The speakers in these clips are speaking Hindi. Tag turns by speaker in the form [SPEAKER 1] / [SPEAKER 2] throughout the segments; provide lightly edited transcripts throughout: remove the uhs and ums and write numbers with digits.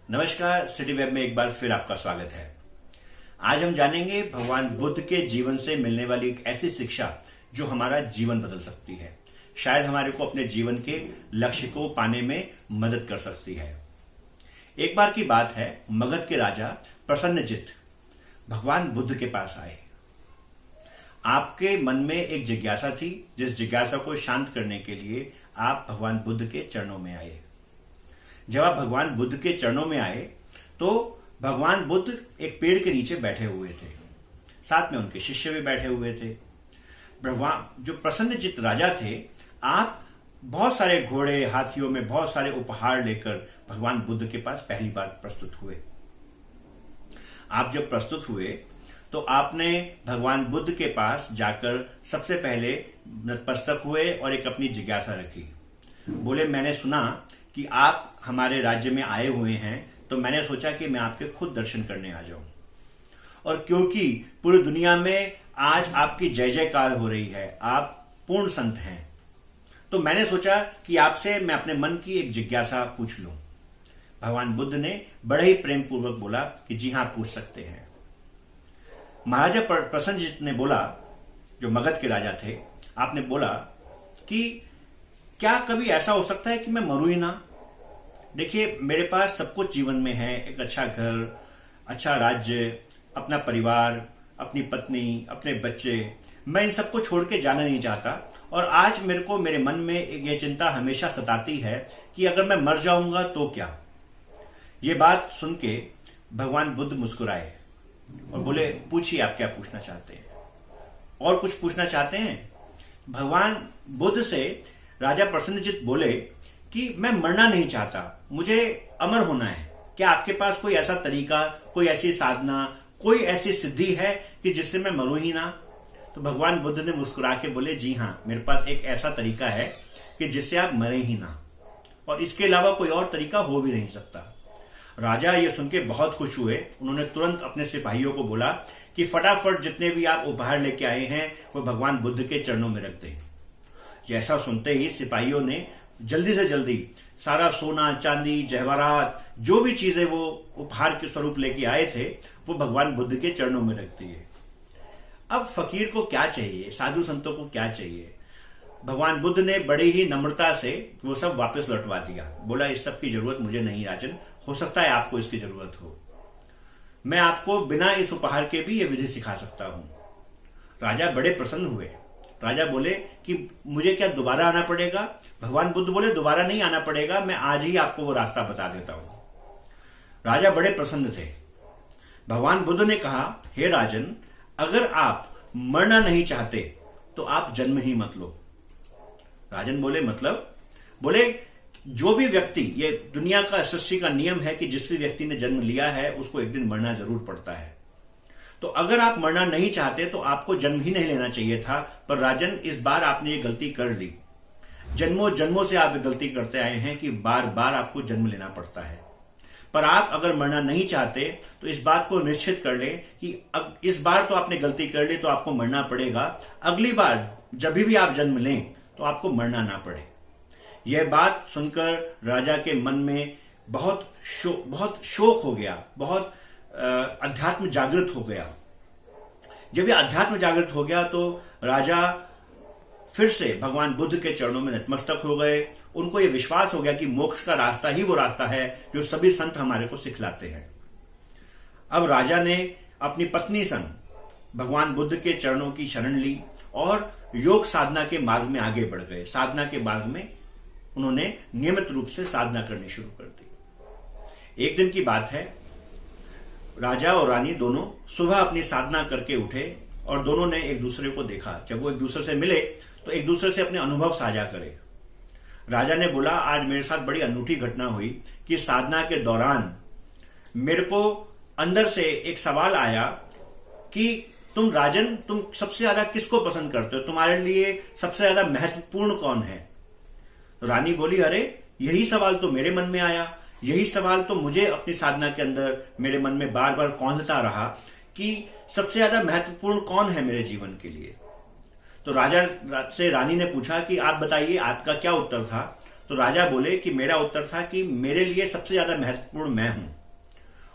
[SPEAKER 1] नमस्कार, सिटी वेब में एक बार फिर आपका स्वागत है। आज हम जानेंगे भगवान बुद्ध के जीवन से मिलने वाली एक ऐसी शिक्षा जो हमारा जीवन बदल सकती है, शायद हमारे को अपने जीवन के लक्ष्य को पाने में मदद कर सकती है। एक बार की बात है, मगध के राजा प्रसन्नजित भगवान बुद्ध के पास आए। आपके मन में एक जिज्ञासा थी, जिस जिज्ञासा को शांत करने के लिए आप भगवान बुद्ध के चरणों में आए। जब आप भगवान बुद्ध के चरणों में आए तो भगवान बुद्ध एक पेड़ के नीचे बैठे हुए थे, साथ में उनके शिष्य भी बैठे हुए थे। भगवान जो प्रसन्नजित राजा थे, आप बहुत सारे घोड़े हाथियों में बहुत सारे उपहार लेकर भगवान बुद्ध के पास पहली बार प्रस्तुत हुए। आप जब प्रस्तुत हुए तो आपने भगवान बुद्ध के पास जाकर सबसे पहले नतमस्तक हुए और एक अपनी जिज्ञासा रखी। बोले, मैंने सुना कि आप हमारे राज्य में आए हुए हैं, तो मैंने सोचा कि मैं आपके खुद दर्शन करने आ जाऊं। और क्योंकि पूरी दुनिया में आज आपकी जय जयकार हो रही है, आप पूर्ण संत हैं, तो मैंने सोचा कि आपसे मैं अपने मन की एक जिज्ञासा पूछ लूं। भगवान बुद्ध ने बड़े ही प्रेम पूर्वक बोला कि जी हां, पूछ सकते हैं। महाराजा प्रसन्नजित ने बोला, जो मगध के राजा थे, आपने बोला कि क्या कभी ऐसा हो सकता है कि मैं मरूं ही ना? देखिए, मेरे पास सब कुछ जीवन में है, एक अच्छा घर, अच्छा राज्य, अपना परिवार, अपनी पत्नी, अपने बच्चे। मैं इन सबको छोड़ के जाना नहीं चाहता। और आज मेरे मन में ये चिंता हमेशा सताती है कि अगर मैं मर जाऊंगा तो क्या। ये बात सुन के भगवान बुद्ध मुस्कुराए और बोले, पूछिए आप क्या पूछना चाहते हैं। और कुछ पूछना चाहते हैं? भगवान बुद्ध से राजा प्रसन्नजित बोले कि मैं मरना नहीं चाहता, मुझे अमर होना है। क्या आपके पास कोई ऐसा तरीका, कोई ऐसी साधना, कोई ऐसी सिद्धि है कि जिससे मैं मरूं ही ना? तो भगवान बुद्ध ने मुस्कुरा के बोले, जी हां, मेरे पास एक ऐसा तरीका है कि जिससे आप मरे ही ना, और इसके अलावा कोई और तरीका हो भी नहीं सकता। राजा ये सुन के बहुत खुश हुए। उन्होंने तुरंत अपने सिपाहियों को बोला कि फटाफट जितने भी आप उपहार लेके आए हैं वो भगवान बुद्ध के चरणों में रख दें। जैसा सुनते ही सिपाहियों ने जल्दी से जल्दी सारा सोना चांदी जवाहरात, जो भी चीजें वो उपहार के स्वरूप लेके आए थे, वो भगवान बुद्ध के चरणों में रख दिए। अब फकीर को क्या चाहिए, साधु संतों को क्या चाहिए? भगवान बुद्ध ने बड़ी ही नम्रता से वो सब वापस लौटवा दिया। बोला, इस सब की जरूरत मुझे नहीं राजन, हो सकता है आपको इसकी जरूरत हो। मैं आपको बिना इस उपहार के भी ये विधि सिखा सकता हूं। राजा बड़े प्रसन्न हुए। राजा बोले कि मुझे क्या दोबारा आना पड़ेगा? भगवान बुद्ध बोले, दोबारा नहीं आना पड़ेगा, मैं आज ही आपको वो रास्ता बता देता हूं। राजा बड़े प्रसन्न थे। भगवान बुद्ध ने कहा, हे राजन, अगर आप मरना नहीं चाहते तो आप जन्म ही मत लो। राजन बोले, मतलब? बोले, जो भी व्यक्ति, ये दुनिया का सृष्टि का नियम है कि जिस भी व्यक्ति ने जन्म लिया है उसको एक दिन मरना जरूर पड़ता है। तो अगर आप मरना नहीं चाहते तो आपको जन्म ही नहीं लेना चाहिए था। पर राजन, इस बार आपने ये गलती कर ली। जन्मों जन्मों से आप ये गलती करते आए हैं कि बार बार आपको जन्म लेना पड़ता है। पर आप अगर मरना नहीं चाहते तो इस बात को निश्चित कर लें कि अब इस बार तो आपने गलती कर ली तो आपको मरना पड़ेगा। अगली बार जब भी आप जन्म लें तो आपको मरना ना पड़े। यह बात सुनकर राजा के मन में बहुत शोक हो गया, बहुत अध्यात्म जागृत हो गया। जब यह अध्यात्म जागृत हो गया तो राजा फिर से भगवान बुद्ध के चरणों में नतमस्तक हो गए। उनको यह विश्वास हो गया कि मोक्ष का रास्ता ही वो रास्ता है जो सभी संत हमारे को सिखलाते हैं। अब राजा ने अपनी पत्नी संग भगवान बुद्ध के चरणों की शरण ली और योग साधना के मार्ग में आगे बढ़ गए। साधना के मार्ग में उन्होंने नियमित रूप से साधना करनी शुरू कर दी। एक दिन की बात है, राजा और रानी दोनों सुबह अपनी साधना करके उठे और दोनों ने एक दूसरे को देखा। जब वो एक दूसरे से मिले तो एक दूसरे से अपने अनुभव साझा करे। राजा ने बोला, आज मेरे साथ बड़ी अनूठी घटना हुई कि साधना के दौरान मेरे को अंदर से एक सवाल आया कि तुम राजन, तुम सबसे ज्यादा किसको पसंद करते हो? तुम्हारे लिए सबसे ज्यादा महत्वपूर्ण कौन है? तो रानी बोली, अरे यही सवाल तो मेरे मन में आया। यही सवाल तो मुझे अपनी साधना के अंदर मेरे मन में बार बार कौंधता रहा कि सबसे ज्यादा महत्वपूर्ण कौन है मेरे जीवन के लिए। तो राजा से रानी ने पूछा कि आप बताइए, आपका क्या उत्तर था? तो राजा बोले कि मेरा उत्तर था कि मेरे लिए सबसे ज्यादा महत्वपूर्ण मैं हूं।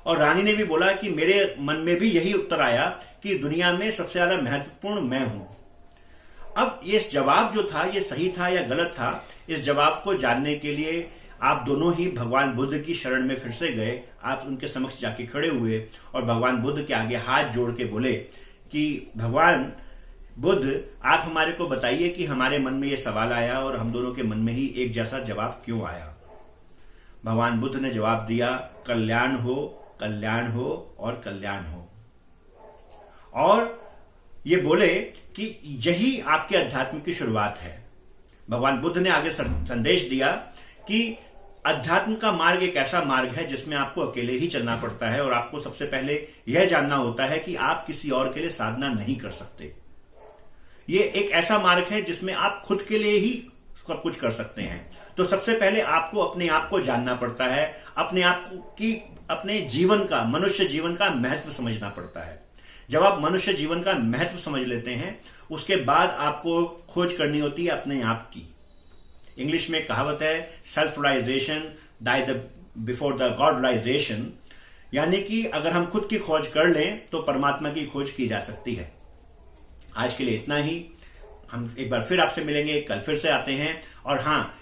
[SPEAKER 1] और रानी ने भी बोला कि मेरे मन में भी यही उत्तर आया कि दुनिया में सबसे ज्यादा महत्वपूर्ण मैं हूं। अब ये जवाब जो था ये सही था या गलत था, इस जवाब को जानने के लिए आप दोनों ही भगवान बुद्ध की शरण में फिर से गए। आप उनके समक्ष जाके खड़े हुए और भगवान बुद्ध के आगे हाथ जोड़ के बोले कि भगवान बुद्ध, आप हमारे को बताइए कि हमारे मन में ये सवाल आया और हम दोनों के मन में ही एक जैसा जवाब क्यों आया। भगवान बुद्ध ने जवाब दिया, कल्याण हो, कल्याण हो और कल्याण हो। और ये बोले कि यही आपके अध्यात्म की शुरुआत है। भगवान बुद्ध ने आगे संदेश दिया कि अध्यात्म का मार्ग एक ऐसा मार्ग है जिसमें आपको अकेले ही चलना पड़ता है और आपको सबसे पहले यह जानना होता है कि आप किसी और के लिए साधना नहीं कर सकते। ये एक ऐसा मार्ग है जिसमें आप खुद के लिए ही सब कुछ कर सकते हैं। तो सबसे पहले आपको अपने आप को जानना पड़ता है, अपने आप की, अपने जीवन का, मनुष्य जीवन का महत्व समझना पड़ता है। जब आप मनुष्य जीवन का महत्व समझ लेते हैं, उसके बाद आपको खोज करनी होती है अपने आप की। इंग्लिश में कहावत है, self realization die the before the God realization, यानी कि अगर हम खुद की खोज कर लें तो परमात्मा की खोज की जा सकती है। आज के लिए इतना ही। हम एक बार फिर आपसे मिलेंगे, कल फिर से आते हैं। और हाँ,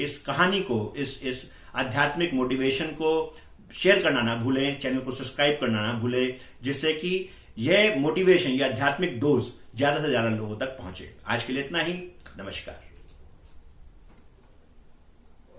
[SPEAKER 1] इस कहानी को, इस आध्यात्मिक मोटिवेशन को शेयर करना ना भूलें, चैनल को सब्सक्राइब करना ना भूलें, जिससे कि यह मोटिवेशन, यह आध्यात्मिक डोज ज्यादा से ज्यादा लोगों तक पहुंचे। आज के लिए इतना ही। नमस्कार।